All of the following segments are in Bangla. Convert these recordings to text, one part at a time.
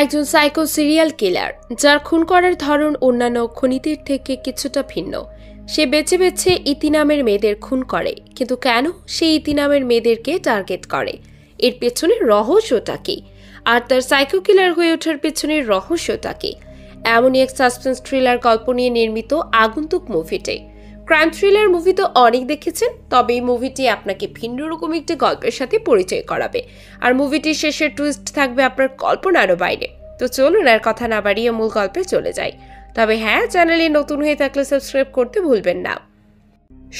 একজন সাইকো সিরিয়াল কিলার যার খুন করার ধরন অন্যান্য খুনিদের থেকে কিছুটা ভিন্ন। সে বেছে বেছে ইতি নামের মেয়েদের খুন করে, কিন্তু কেন সে ইতি নামের মেয়েদেরকে টার্গেট করে? এর পেছনে রহস্যটা কি? আর তার সাইকো কিলার হয়ে ওঠার পেছনের রহস্যটা কি? এমনই এক সাসপেন্স থ্রিলার গল্প নিয়ে নির্মিত আগন্তুক মুভিটি। ক্রাইম থ্রিলার মুভি তো অনেক দেখেছেন, তবে এই মুভিটি আপনাকে ভিন্ন রকম একটি গল্পের সাথে পরিচয় করাবে। আর মুভিটির শেষের টুইস্ট থাকবে আপনার কল্পনারও বাইরে। তো চলুন আর কথা না বাড়িয়ে মূল গল্পে চলে যাই। তবে হ্যাঁ, চ্যানেলে নতুন হয়ে থাকলে সাবস্ক্রাইব করতে ভুলবেন না।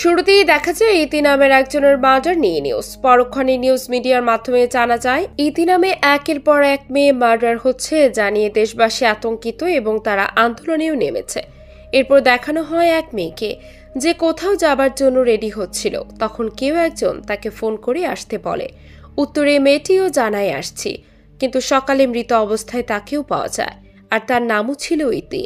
শুরুতেই দেখা যায় ইতি নামের একজনের মার্ডার নিয়ে নিউজ। পরক্ষণে নিউজ মিডিয়ার মাধ্যমে জানা যায় ইতি নামে একের পর এক মেয়ে মার্ডার হচ্ছে, জানিয়ে দেশবাসী আতঙ্কিত এবং তারা আন্দোলনেও নেমেছে। এরপর দেখানো হয় এক মেয়েকে যে কোথাও যাবার জন্য রেডি হচ্ছিল। তখন কেউ একজন তাকে ফোন করে আসতে বলে। উত্তরে মেয়েটিও জানায় আসছি, কিন্তু সকালে মৃত অবস্থায় তাকেও পাওয়া যায়, আর তার নামও ছিল ইতি।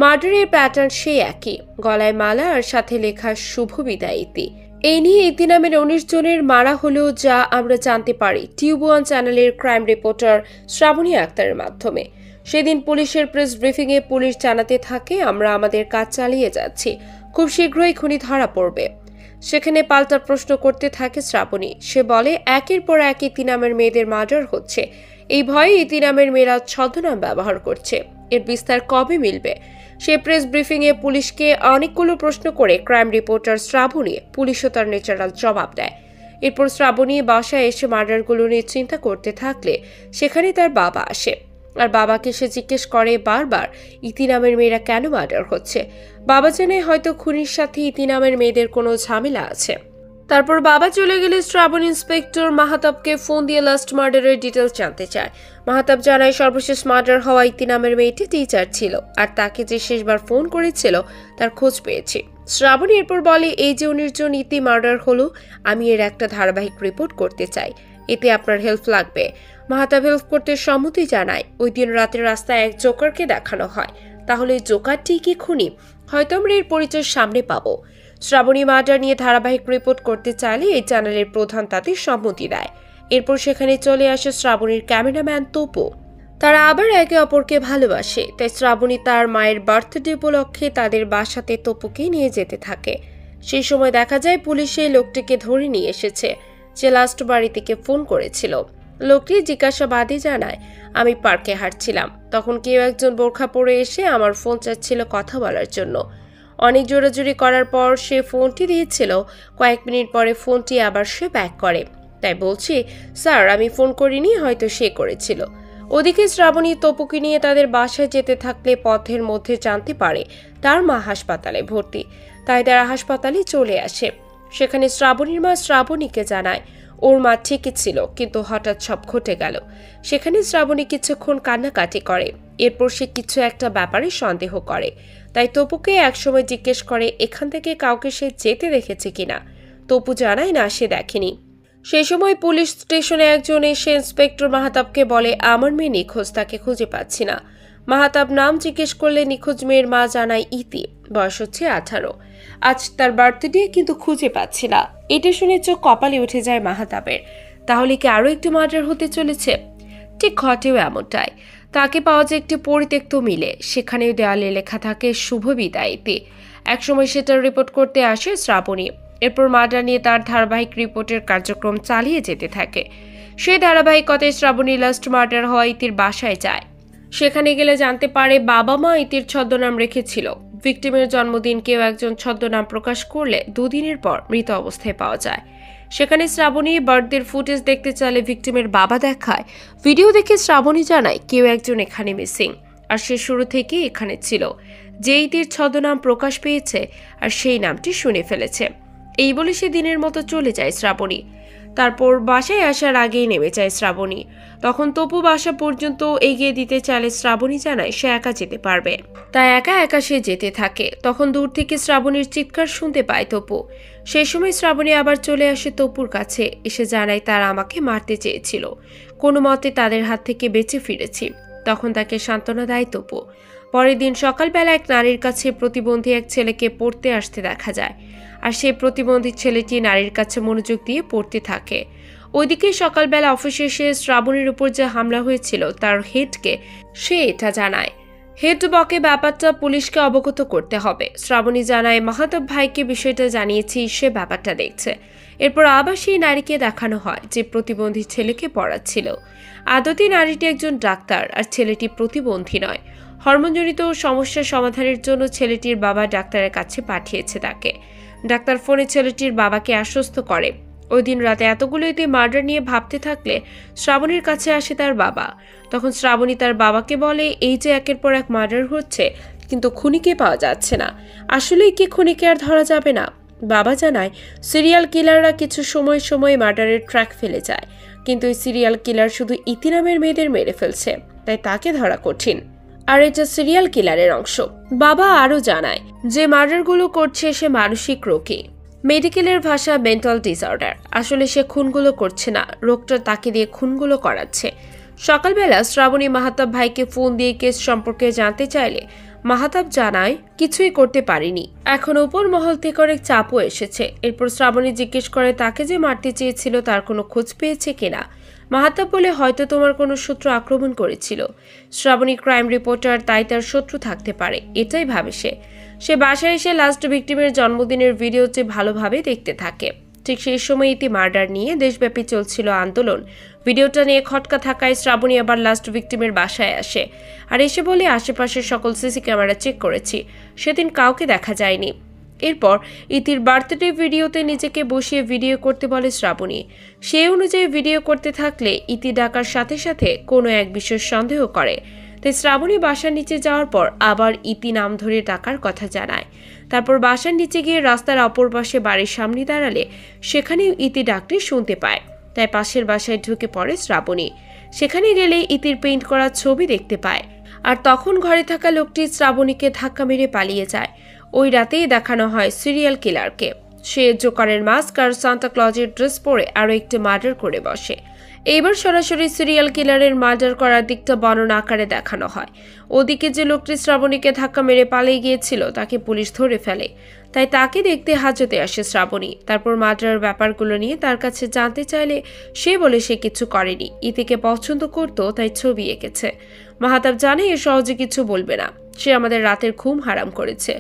মার্ডারের প্যাটার্ন সেই একই, গলায় মালা আর সাথে লেখা শুভ বিদায় ইতি। এই নিয়ে ইতি নামের 19 জনের মারা হলেও, যা আমরা জানতে পারি টিউব ওয়ান চ্যানেলের ক্রাইম রিপোর্টার শ্রাবণী আক্তারের মাধ্যমে। সেদিন পুলিশের প্রেস ব্রিফিংয়ে পুলিশ জানাতে থাকে, আমরা আমাদের কাজ চালিয়ে যাচ্ছি, খুব শীঘ্রই খুনি ধরা পড়বে। সেখানে পাল্টা প্রশ্ন করতে থাকে শ্রাবণী। সে বলে একের পর এক ইতি নামের মেয়েদের মার্ডার হচ্ছে, এই ভয়ে ইতি নামের মেয়েরা ছদ্মনাম ব্যবহার করছে। এর বিস্তার কবে মিলবে? সে প্রেস ব্রিফিংয়ে পুলিশকে অনেকগুলো প্রশ্ন করে ক্রাইম রিপোর্টার শ্রাবণী পুলিশও তার ন্যাচারাল জবাব দেয়। এরপর শ্রাবণী বাসায় এসে মার্ডারগুলো নিয়ে চিন্তা করতে থাকলে সেখানে তার বাবা আসে। আর বাবাকে সে জিজ্ঞেস করে বারবার ইতি নামের মেয়েরা কেন মার্ডার হচ্ছে। বাবা জানে হয়তো খুনির সাথে ইতি নামের মেয়েদের কোনো ঝামেলা আছে। তারপর বাবা চলে গেলে শ্রাবণ ইন্সপেক্টর মাহাতাবকে ফোন দিয়ে লাস্ট মার্ডারের ডিটেলস জানতে চায়। মাহাতাব জানায় সর্বশেষ মার্ডার হওয়া ইতি নামের মেয়েটি টিচার ছিল, আর তাকে যে শেষবার ফোন করেছিল তার খোঁজ পেয়েছে। শ্রাবণ এরপর বলে এই যে 19 জন ইতি মার্ডার হলো, আমি এর একটা ধারাবাহিক রিপোর্ট করতে চাই, এতে আপনার হেল্প লাগবে। মাহাতাব হেল্প করতে সম্মতি জানায়। ওই দিন রাতে রাস্তায় এক জোকারকে দেখানো হয়, তাহলে জোকারটি কি খুনি? হয়তো আমরা এর পরিচয় সামনে পাবো। শ্রাবণী মার্ডার নিয়ে ধারাবাহিক রিপোর্ট করতে চাইলে এই চ্যানেলের প্রধান তাতে সম্মতি দেয়। এরপর সেখানে চলে আসে শ্রাবণীর ক্যামেরাম্যান তপু। তারা আবার একে অপরকে ভালোবাসে, তাই শ্রাবণী তার মায়ের বার্থডে উপলক্ষে তাদের বাসাতে তপুকে নিয়ে যেতে থাকে। সেই সময় দেখা যায় পুলিশ এই লোকটিকে ধরে নিয়ে এসেছে, যে লাস্ট বাড়ি থেকে ফোন করেছিল। লোকটি জিজ্ঞাসাবাদে জানায়, আমি পার্কে হাঁটছিলাম, তখন কেউ একজন বোরখা পরে এসে আমার ফোন চাচ্ছিল কথা বলার জন্য। অনেক জোরাজুরি করার পর সে ফোনটি দিয়েছিল, কয়েক মিনিট পরে ফোনটি আবার সে ব্যাক করে। তাই বলছি স্যার, আমি ফোন করিনি, হয়তো সে করেছিল। ওদিকে শ্রাবণী তপুকে নিয়ে তাদের বাসায় যেতে থাকলে পথের মধ্যে জানতে পারে তার মা হাসপাতালে ভর্তি, তাই তারা হাসপাতালে চলে আসে। সেখানে শ্রাবণীর মা শ্রাবণীকে জানায় ওর মা ঠিকই ছিল, কিন্তু হঠাৎ সব ঘটে গেল। সেখানে শ্রাবণী কিছুক্ষণ কান্নাকাটি করে, এরপর সে কিছু একটা ব্যাপারে সন্দেহ করে। তাই তপুকে একসময় জিজ্ঞেস করে এখান থেকে কাউকে সে যেতে দেখেছে কিনা। তপু জানায় না, সে দেখেনি। সেই সময় পুলিশ স্টেশনে একজন এসে ইন্সপেক্টর মাহাতাবকে বলে আমার মেয়ে নিখোঁজ, তাকে খুঁজে পাচ্ছি না। মাহাতাব নাম জিজ্ঞেস করলে নিখোঁজ মেয়ের মা জানায় ইতি, বয়স হচ্ছে 18, আজ তার বার্থডে, কিন্তু খুঁজে পাচ্ছি না। এটা শুনে চোখ কপালে উঠে যায় মাহাতাবের। তাহলে কি আরো একটু মার্ডার হতে চলেছে? ঠিক ঘটেও এমনটাই। তাকে পাওয়া যায় একটি পরিত্যক্ত মিলে, সেখানেও দেয়ালে লেখা থাকে শুভ বিদায় ইতি। একসময় সেটার রিপোর্ট করতে আসে শ্রাবণী। এরপর মার্ডার নিয়ে তার ধারাবাহিক রিপোর্টের কার্যক্রম চালিয়ে যেতে থাকে। সেই ধারাবাহিকতায় শ্রাবণী লাস্ট মার্ডার হওয়া ইতির বাসায় যায়। সেখানে গেলে জানতে পারে বাবা মা ইতির ছদ্মনাম রেখেছিল। ভিকটিমের জন্মদিন কেউ একজন ছদ্মনাম প্রকাশ করলে 2 দিনের পর মৃত অবস্থায় পাওয়া যায়। সেখানে শ্রাবণী বার্থডের ফুটেজ দেখতে চাইলে ভিকটিমের বাবা দেখায়। ভিডিও দেখে শ্রাবণী জানায় কেউ একজন এখানে মিসিং, আর সে শুরু থেকে এখানে ছিল। যে ইতির ছদ্মনাম প্রকাশ পেয়েছে আর সেই নামটি শুনে ফেলেছে। এই বলে সে দিনের মতো চলে যায় শ্রাবণী। তারপর বাসায় আসার আগেই নেমে যায় শ্রাবণী। তখন তপু বাসা পর্যন্ত এগিয়ে দিতে চাইলে শ্রাবণী জানায় সে একা যেতে পারবে, তাই একা একা সে যেতে থাকে। তখন দূর থেকে শ্রাবণীর চিৎকার শুনতে পায় তপু। সেই সময় শ্রাবণী আবার চলে আসে তপুর কাছে, এসে জানায় তারা আমাকে মারতে চেয়েছিল, কোনো মতে তাদের হাত থেকে বেঁচে ফিরেছি। তখন তাকে সান্ত্বনা দেয় তপু। পরের দিন সকালবেলা এক নারীর কাছে প্রতিবন্ধী এক ছেলেকে পড়তে আসতে দেখা যায়, আর সেই প্রতিবন্ধী ছেলেটি নারীর কাছে মনোযোগ দিয়ে পড়তে থাকে। ওইদিকে সকালবেলা অফিসে এসে শ্রাবণীর উপর যে হামলা হয়েছিল তার হেডকে সে এটা জানায়। হেড বকে ব্যাপারটা পুলিশকে অবগত করতে হবে। শ্রাবণী জানায় মাহাতাব ভাইকে বিষয়টা জানিয়েছি, সে ব্যাপারটা দেখছে। এরপর আবার সেই নারীকে দেখানো হয় যে প্রতিবন্ধী ছেলেকে পড়াচ্ছিল। আদতে নারীটি একজন ডাক্তার আর ছেলেটি প্রতিবন্ধী নয়। হরমোনজনিত সমস্যার সমাধানের জন্য ছেলেটির বাবা ডাক্তারের কাছে পাঠিয়েছে তাকে। ডাক্তার ফোনে ছেলেটির বাবাকে আশ্বস্ত করে। ওই দিন রাতে এতগুলো মার্ডার নিয়ে ভাবতে থাকলে শ্রাবণীর কাছে আসে তার বাবা। তখন শ্রাবণী তার বাবাকে বলে, এই যে একের পর এক মার্ডার হচ্ছে কিন্তু খুনিকে পাওয়া যাচ্ছে না, আসলেই কি খুনিকে আর ধরা যাবে না? বাবা জানায় সিরিয়াল কিলাররা কিছু সময় সময় মার্ডারের ট্র্যাক ফেলে যায়, কিন্তু এই সিরিয়াল কিলার শুধু ইতি নামের মেয়েদের মেরে ফেলছে, তাই তাকে ধরা কঠিন। আর এটা সিরিয়াল কিলারের অংশ। বাবা আরও জানায় যে মার্ডারগুলো করছে সে মানসিক রোগী, মেডিকেলের ভাষা মেন্টাল ডিসঅর্ডার। আসলে সে খুনগুলো করছে না, রোগটা তাকে দিয়ে খুনগুলো করাচ্ছে। সকালবেলা শ্রাবণী মাহাতাব ভাইকে ফোন দিয়ে কেস সম্পর্কে জানতে চাইলে মাহাতাব জানায় কিছুই করতে পারিনি, এখন উপর মহল থেকে অনেক চাপও এসেছে। এরপর শ্রাবণী জিজ্ঞেস করে তাকে যে মারতে চেয়েছিল তার কোনো খোঁজ পেয়েছে কিনা। মাহাতাব বলে হয়তো তোমার কোনো শত্রু আক্রমণ করেছিল। শ্রাবণী ক্রাইম রিপোর্টার, তাই তার শত্রু থাকতে পারে, এটাই ভাবে সে বাসায় এসে লাস্ট ভিক্টিমের জন্মদিনের ভিডিওটি ভালোভাবে দেখতে থাকে। ঠিক সেই সময় ইতি মার্ডার নিয়ে দেশব্যাপী চলছিল আন্দোলন। ভিডিওটা নিয়ে খটকা থাকায় শ্রাবণী আবার লাস্ট ভিক্টিমের বাসায় আসে আর এসে বলে আশেপাশের সকল সিসি ক্যামেরা চেক করেছি, সেদিন কাউকে দেখা যায়নি। এরপর ইতির বার্থডে ভিডিওতে নিজেকে বসিয়ে ভিডিও করতে বলে শ্রাবণী। সেই অনুযায়ী ভিডিও করতে থাকলে ইতি ডাকার সাথে সাথে কোনো এক বিষয় সন্দেহ করে, তাই শ্রাবণী বাসার নিচে যাওয়ার পর আবার ইতি নাম ধরে ডাকার কথা জানায়। তারপর বাসার নিচে গিয়ে রাস্তার অপর পাশে বাড়ির সামনে দাঁড়ালে সেখানেও ইতি ডাকটি শুনতে পায়, তাই পাশের বাসায় ঢুকে পড়ে শ্রাবণী। সেখানে গেলে ইতির পেইন্ট করা ছবি দেখতে পায়, আর তখন ঘরে থাকা লোকটি শ্রাবণীকে ধাক্কা মেরে পালিয়ে যায়। ওই রাতেই দেখানো হয় সিরিয়াল কিলারকে। সে জোকারের মাস্ক আর সান্তা ক্লজের ড্রেস পরে আরও একটি মার্ডার করে বসে। এইবার সরাসরি সিরিয়াল কিলারের মার্ডার করার দিকটা বর্ণনা আকারে দেখানো হয়। ওদিকে যে লোকটি শ্রাবণীকে ধাক্কা মেরে পালিয়ে গিয়েছিল তাকে পুলিশ ধরে ফেলে, তাই তাকে দেখতে হাজতে আসে শ্রাবণী। তারপর মার্ডারের ব্যাপারগুলো নিয়ে তার কাছে জানতে চাইলে সে বলে সে কিছু করেনি, ইতিকে পছন্দ করত তাই ছবি এঁকেছে। মাহাতাব জানে এ সহজে কিছু বলবে না, সে আমাদের রাতের ঘুম হারাম করেছে।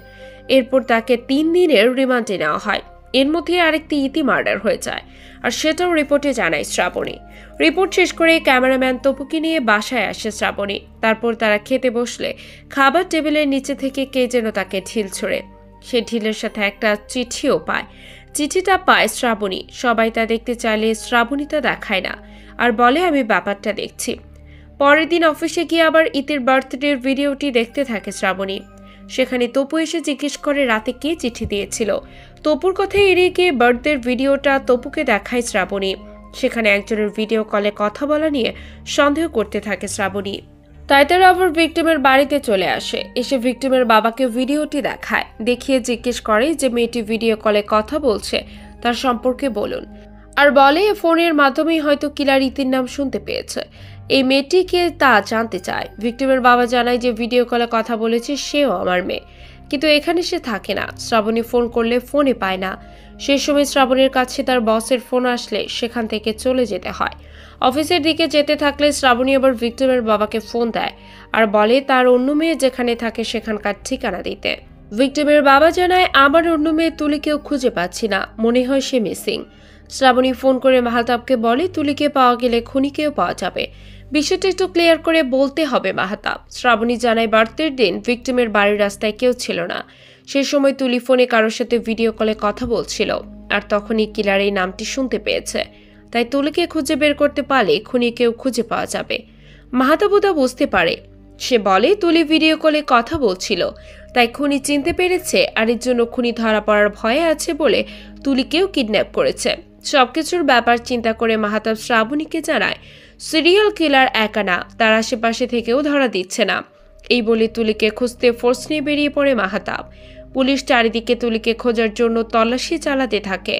এরপর তাকে 3 দিনের রিমান্ডে নেওয়া হয়। এর মধ্যে আরেকটি ইতি মার্ডার হয়ে যায়, আর সেটাও রিপোর্টে জানায় শ্রাবণী। রিপোর্ট শেষ করে ক্যামেরাম্যান তপুকে নিয়ে বাসায় আসে শ্রাবণী। তারপর তারা খেতে বসলে খাবার টেবিলের নিচে থেকে কে যেন তাকে ঢিল ছোড়ে। সে ঢিলের সাথে একটা চিঠিও পায়। চিঠিটা পায় শ্রাবণী। সবাই তা দেখতে চাইলে শ্রাবণী তা দেখায় না আর বলে আমি ব্যাপারটা দেখছি। পরের দিন অফিসে গিয়ে আবার ইতির বার্থডের ভিডিওটি দেখতে থাকে শ্রাবণী। সেখানে তপু এসে জিজ্ঞেস করে রাতে কে চিঠি দিয়েছিল। তপুর কথা এড়িয়ে গিয়ে বার্থডের ভিডিওটা তপুকে দেখায় শ্রাবণী। সেখানে একজনের ভিডিও কলে কথা বলা নিয়ে সন্দেহ করতে থাকে শ্রাবণী, তাই তারা আবার ভিক্টিমের বাড়িতে চলে আসে। এসে ভিক্টিমের বাবাকে ভিডিওটি দেখায়, দেখিয়ে জিজ্ঞেস করে যে মেয়েটি ভিডিও কলে কথা বলছে তার সম্পর্কে বলুন, আর বলে ফোনের মাধ্যমেই হয়তো কিলার ইতির নাম শুনতে পেয়েছে। এই মেয়েটিকে তা জানতে চায়। ভিক্টিমের বাবা জানায় যে ভিডিও কলে কথা বলেছে সেও আমার মেয়ে, কিন্তু এখানে সে থাকে না। শ্রাবণী ফোন করলে ফোনে পায় না। সেই সময় শ্রাবণীর কাছে তার বসের ফোন আসলে সেখান থেকে চলে যেতে হয়। অফিসের দিকে যেতে থাকলে শ্রাবণী আবার ভিক্টিমের বাবাকে ফোন দেয় আর বলে তার অন্য মেয়ে যেখানে থাকে সেখানকার ঠিকানা দিতে। ভিক্টিমের বাবা জানায় আমার অন্য মেয়ে তুলিকেও খুঁজে পাচ্ছি না, মনে হয় সে মিসিং। শ্রাবণী ফোন করে মাহাতাবকে বলে তুলিকে পাওয়া গেলে খুনিকেও পাওয়া যাবে। বিষয়টা একটু ক্লিয়ার করে বলতে হবে মাহাতাব। শ্রাবণী জানায় বার্থডের দিন ভিক্টিমের বাড়ির রাস্তায় কেউ ছিল না। সেই সময় তুলি ফোনে কারোর সাথে ভিডিও কলে কথা বলছিল, আর তখনই কিলার এই নামটি শুনতে পেয়েছে। তাই তুলিকে খুঁজে বের করতে পারলে খুনিকেও খুঁজে পাওয়া যাবে। মাহাতাবুদা বুঝতে পারে। সে বলে তুলি ভিডিও কলে কথা বলছিল, তাই খুনি চিনতে পেরেছে, আর এর জন্য খুনি ধরা পড়ার ভয়ে আছে বলে তুলিকেও কিডন্যাপ করেছে। সবকিছুর ব্যাপার চিন্তা করে মাহাতাব শ্রাবণীকে জানায় সিরিয়াল কিলার একা না, তার আশেপাশে থেকেও ধরা দিচ্ছে না। এই বলে তুলিকে খুঁজতে ফোর্স নিয়ে বেরিয়ে পড়ে মাহাতাব। পুলিশ চারিদিকে তুলিকে খোঁজার জন্য তল্লাশি চালাতে থাকে।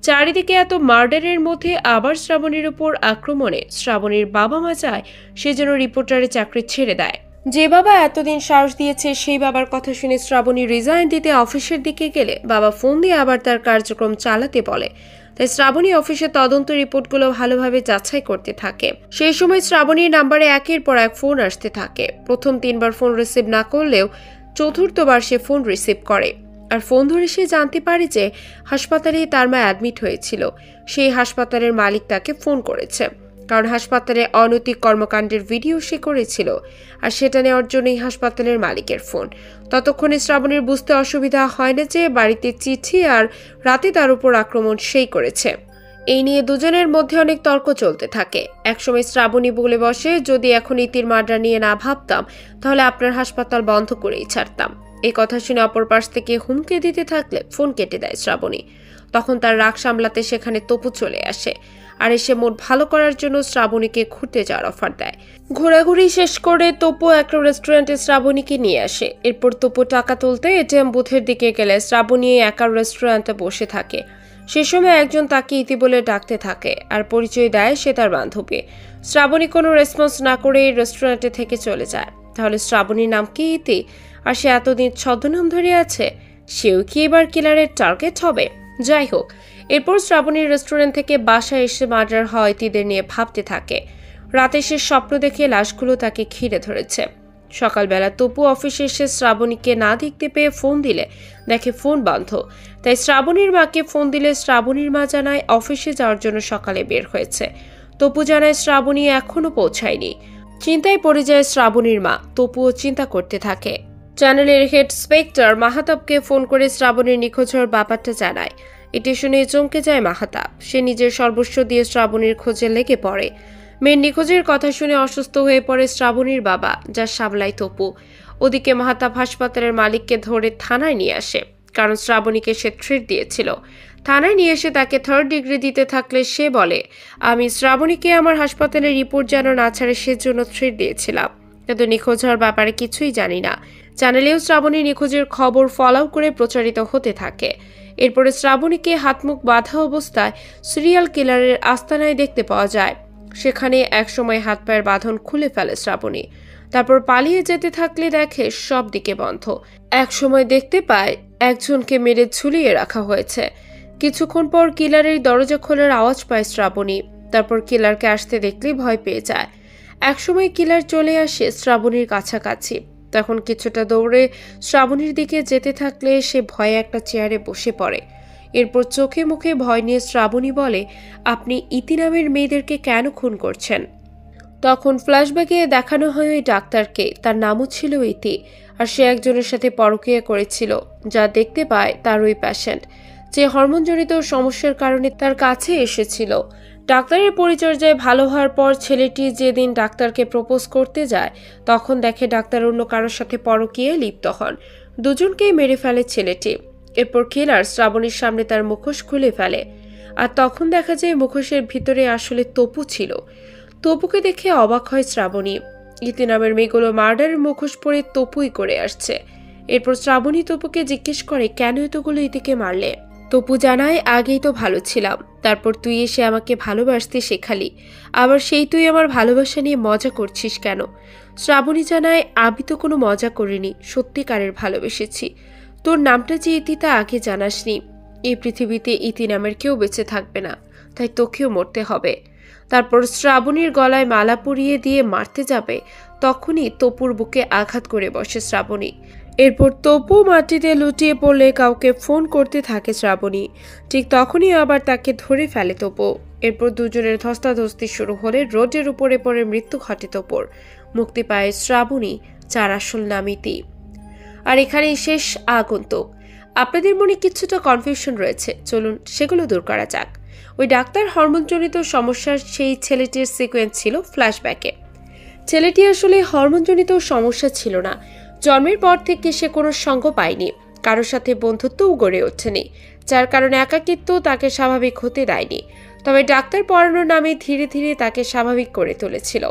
চারিদিকে এত মার্ডারের মধ্যে আবার শ্রাবণীর উপর আক্রমণে শ্রাবণীর বাবা মা চায় সে যেন রিপোর্টারের চাকরি ছেড়ে দেয়। যে বাবা এতদিন সাহস দিয়েছে সেই বাবার কথা শুনে শ্রাবণী রিজাইন দিতে অফিসের দিকে গেলে বাবা ফোন দিয়ে আবার তার কার্যক্রম চালাতে বলে। তাই শ্রাবণী অফিসের তদন্ত রিপোর্টগুলো ভালোভাবে যাচাই করতে থাকে। সেই সময় শ্রাবণীর নাম্বারে একের পর এক ফোন আসতে থাকে। প্রথম 3বার ফোন রিসিভ না করলেও চতুর্থবার সে ফোন রিসিভ করে। আর ফোন ধরে সে জানতে পারে যে হাসপাতালে তার মা অ্যাডমিট হয়েছিল। সেই হাসপাতালের মালিক তাকে ফোন করেছে, কারণ হাসপাতালে অনৈতিক কর্মকাণ্ডের ভিডিও সে করেছিল, আর সেটা নেওয়ার জন্যই হাসপাতালের মালিকের ফোন। ততক্ষণে শ্রাবণীর বুঝতে অসুবিধা হয় না যে বাড়িতে চিঠি আর রাতে তার উপর আক্রমণ সেই করেছে। এই নিয়ে দুজনের মধ্যে অনেক তর্ক চলতে থাকে। একসময় শ্রাবণী বলে বসে, যদি এখন ইতির মার্ডার নিয়ে না ভাবতাম তাহলে আপনার হাসপাতাল বন্ধ করেই ছাড়তাম। এই কথা শুনে অপর পাশ থেকে হুমকি দিতে থাকলে ফোন কেটে দেয় শ্রাবণী। তখন তার রাগ সামলাতে সেখানে তপু চলে আসে, আর এসে মুড ভালো করার জন্য শ্রাবণীকে ঘুরতে যাওয়ার অফার দেয়। ঘোরাঘুরি শেষ করে তপু একটা রেস্টুরেন্টে শ্রাবণীকে নিয়ে আসে। এরপর তপু টাকা তুলতে এটিএম বুথের দিকে গেলে শ্রাবণী একা রেস্টুরেন্টে বসে থাকে। সে সময় একজন তাকে ইতি বলে ডাকতে থাকে আর পরিচয় দেয় সে তার বান্ধবী। শ্রাবণী কোনো রেসপন্স না করে রেস্টুরেন্টে থেকে চলে যায়। তাহলে শ্রাবণীর নাম কি ইতি? আর সে এতদিন ছদ্মনাম ধরে আছে, সেও কি এবার কিলারের টার্গেট হবে? যাই হোক, এরপর শ্রাবণীর রেস্টুরেন্ট থেকে বাসায় এসে মার্ডার হয় ইতিদের নিয়ে ভাবতে থাকে। রাতে সে স্বপ্ন দেখে লাশগুলো তাকে ঘিরে ধরেছে। সকালবেলা তপু অফিসে এসে শ্রাবণীকে না দেখতে পেয়ে ফোন দিলে দেখে ফোন বন্ধ। তাই শ্রাবণীর মাকে ফোন দিলে শ্রাবণীর মা জানায় অফিসে যাওয়ার জন্য সকালে বের হয়েছে। তপু জানায় শ্রাবণী এখনো পৌঁছায়নি। চিন্তায় পড়ে যায় শ্রাবণীর মা। তপুও চিন্তা করতে থাকে। চ্যানেলের হেড ইন্সপেক্টর মাহাতাবকে ফোন করে শ্রাবণীর নিখোঁজ হওয়ার ব্যাপারটা জানায়। এটি শুনে চমকে যায় মাহাতাব। সে নিজের সর্বস্ব দিয়ে শ্রাবণীর খোঁজে লেগে পড়ে। মেয়ের নিখোঁজের কথা শুনে অসুস্থ হয়ে পড়ে শ্রাবণীর বাবা, যা সামলায় তপু। ওদিকে মাহাতাব হাসপাতালের মালিককে ধরে থানায় নিয়ে আসে, কারণ শ্রাবণীকে সে থ্রেট দিয়েছিল। থানায় নিয়ে এসে তাকে 3rd ডিগ্রি দিতে থাকলে সে বলে, আমি শ্রাবণীকে আমার হাসপাতালের রিপোর্ট যেন না ছাড়ে সেজন্য থ্রেট দিয়েছিলাম, কিন্তু নিখোঁজ হওয়ার ব্যাপারে কিছুই জানি না। চ্যানেলেও শ্রাবণীর নিখোঁজের খবর ফলাও করে প্রচারিত হতে থাকে। এরপরে শ্রাবণীকে হাতমুখ বাঁধা অবস্থায় সিরিয়াল কিলারের আস্তানায় দেখতে পাওয়া যায়। সেখানে একসময় হাত পায়ের বাঁধন খুলে ফেলে শ্রাবণী। তারপর পালিয়ে যেতে থাকলে দেখে সব দিকে বন্ধ। একসময় দেখতে পায় একজনকে মেরে ঝুলিয়ে রাখা হয়েছে। কিছুক্ষণ পর কিলারের দরজা খোলার আওয়াজ পায় শ্রাবণী। তারপর কিলারকে আসতে দেখলে ভয় পেয়ে যায়। একসময় কিলার চলে আসে শ্রাবণীর কাছাকাছি। তখন কিছুটা দৌড়ে শ্রাবণীর দিকে যেতে থাকলে সে ভয়ে একটা চেয়ারে বসে পড়ে। এরপর চোখে মুখে ভয় নিয়ে শ্রাবণী বলে, আপনি ইতি নামের মেয়েদেরকে কেন খুন করছেন? তখন ফ্ল্যাশব্যাকে দেখানো হয় ওই ডাক্তারকে। তার নামও ছিল ইতি, আর সে একজনের সাথে পরকীয়া করেছিল, যা দেখতে পায় তার ওই পেশেন্ট, যে হরমোনজনিত সমস্যার কারণে তার কাছে এসেছিল। ডাক্তারের পরিচর্যায় ভালো হওয়ার পর ছেলেটি যেদিন ডাক্তারকে প্রপোজ করতে যায়, তখন দেখে ডাক্তার অন্য কারোর সাথে পরকীয়ায় লিপ্ত হন। দুজনকেই মেরে ফেলে ছেলেটি। এরপর কিলার শ্রাবণীর সামনে তার মুখোশ খুলে ফেলে, আর তখন দেখা যায় মুখোশের ভিতরে আসলে তপু ছিল। তপুকে দেখে অবাক হয় শ্রাবণী। ইতি নামের মেয়েগুলো মার্ডারের মুখোশ পরে তপুই করে আসছে। এরপর শ্রাবণী তপুকে জিজ্ঞেস করে, কেন এতগুলো ইতিকে মারলে? তপু জানায়, আগেই তো ভালো ছিলাম, তারপর তুই এসে আমাকে ভালোবাসতে শেখালি, আবার সেই তুই আমার ভালোবাসা নিয়ে মজা করছিস কেন? শ্রাবণী জানায়, আমি তো কোনো মজা করিনি, সত্যিকারের ভালোবেসেছি। তোর নামটা যে ইতি তা আগে জানাসনি। এই পৃথিবীতে ইতি নামের কেউ বেঁচে থাকবে না, তাই তোকেও মরতে হবে। তারপর শ্রাবণীর গলায় মালা পরিয়ে দিয়ে মারতে যাবে, তখনই তপুর বুকে আঘাত করে বসে শ্রাবণী। এরপর তপু মাটিতে লুটিয়ে পড়লে কাউকে ফোন করতে থাকে শ্রাবণী। ঠিক তখনই আবার তাকে ধরে ফেলে তপু। এরপর দুজনের ধস্তাধস্তি শুরু হলে রোডের উপরে পড়ে মৃত্যু ঘটে তপুর। মুক্তি পায় শ্রাবণী, যার আসল নাম ইতি। আর এখানেই শেষ আগন্তুক। আপনাদের মনে কিছুটা কনফিউশন রয়েছে, চলুন সেগুলো দূর করা যাক। ওই ডাক্তার হরমোনজনিত সমস্যার সেই ছেলেটির সিকোয়েন্স ছিল ফ্ল্যাশব্যাকে। ছেলেটি আসলে হরমোনজনিত সমস্যা ছিল না। জন্মের পর থেকে সে কোনো সঙ্গ পায়নি, কারোর সাথে বন্ধুত্বও গড়ে ওঠেনি, যার কারণে একাকিত্ব তাকে স্বাভাবিক হতে দেয়নি। তবে ডাক্তার পড়ানোর নামে ধীরে ধীরে তাকে স্বাভাবিক করে তুলেছিল।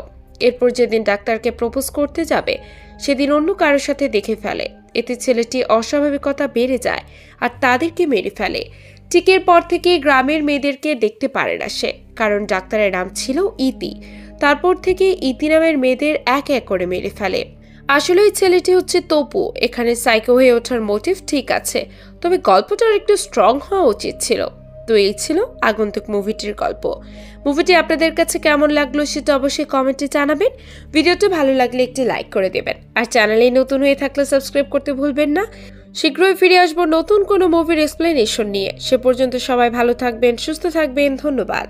এরপর যেদিন ডাক্তারকে প্রপোজ করতে যাবে, সেদিন অন্য কারোর সাথে দেখে ফেলে। এতে ছেলেটি অস্বাভাবিকতা বেড়ে যায় আর তাদেরকে মেরে ফেলে। টিকের পর থেকে গ্রামের মেয়েদেরকে দেখতে পারে না সে, কারণ ডাক্তারের নাম ছিল ইতি। তারপর থেকে ইতি নামের মেয়েদের এক এক করে মেরে ফেলে। আসলে ওই ছেলেটি হচ্ছে তপু। এখানে সাইকো হয়ে ওঠার মোটিভ ঠিক আছে, তবে গল্পটার একটু স্ট্রং হওয়া উচিত ছিল। তো এই ছিল আগন্তুক মুভিটির গল্প। মুভিটি আপনাদের কাছে কেমন লাগলো সেটা অবশ্যই কমেন্টে জানাবেন। ভিডিওটি ভালো লাগলে একটি লাইক করে দেবেন, আর চ্যানেলে নতুন হয়ে থাকলে সাবস্ক্রাইব করতে ভুলবেন না। শীঘ্রই ফিরে আসবো নতুন কোনো মুভির এক্সপ্লেনেশন নিয়ে। সে পর্যন্ত সবাই ভালো থাকবেন, সুস্থ থাকবেন। ধন্যবাদ।